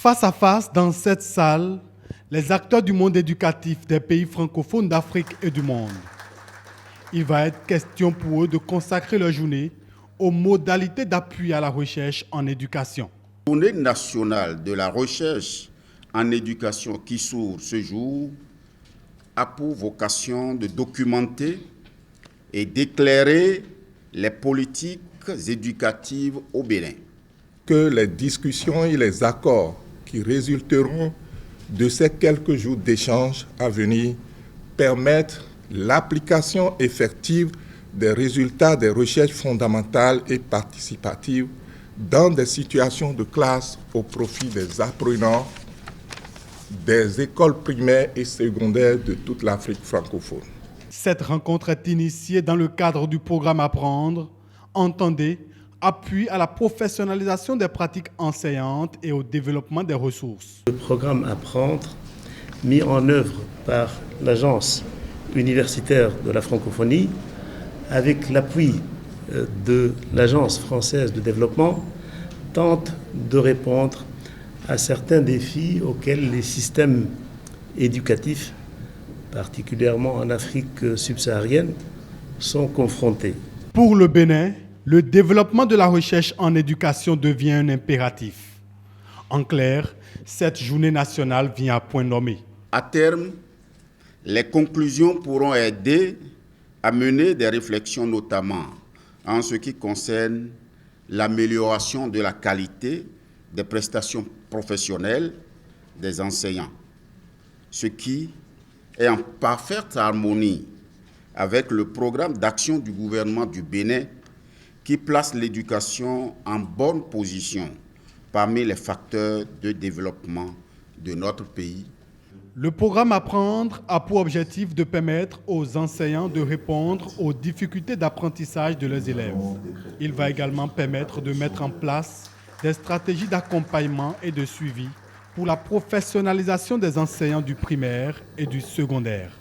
Face à face, dans cette salle, les acteurs du monde éducatif des pays francophones d'Afrique et du monde. Il va être question pour eux de consacrer leur journée aux modalités d'appui à la recherche en éducation. La Journée nationale de la recherche en éducation qui s'ouvre ce jour a pour vocation de documenter et d'éclairer les politiques éducatives au Bénin. Que les discussions et les accords qui résulteront de ces quelques jours d'échanges à venir permettent l'application effective des résultats des recherches fondamentales et participatives dans des situations de classe au profit des apprenants des écoles primaires et secondaires de toute l'Afrique francophone. Cette rencontre est initiée dans le cadre du programme Apprendre, entendez, appui à la professionnalisation des pratiques enseignantes et au développement des ressources. Le programme Apprendre, mis en œuvre par l'Agence universitaire de la francophonie, avec l'appui de l'Agence française de développement, tente de répondre à certains défis auxquels les systèmes éducatifs, particulièrement en Afrique subsaharienne, sont confrontés. Pour le Bénin, le développement de la recherche en éducation devient un impératif. En clair, cette journée nationale vient à point nommé. À terme, les conclusions pourront aider à mener des réflexions, notamment en ce qui concerne l'amélioration de la qualité des prestations professionnelles des enseignants, ce qui est en parfaite harmonie avec le programme d'action du gouvernement du Bénin qui place l'éducation en bonne position parmi les facteurs de développement de notre pays. Le programme Apprendre a pour objectif de permettre aux enseignants de répondre aux difficultés d'apprentissage de leurs élèves. Il va également permettre de mettre en place des stratégies d'accompagnement et de suivi pour la professionnalisation des enseignants du primaire et du secondaire.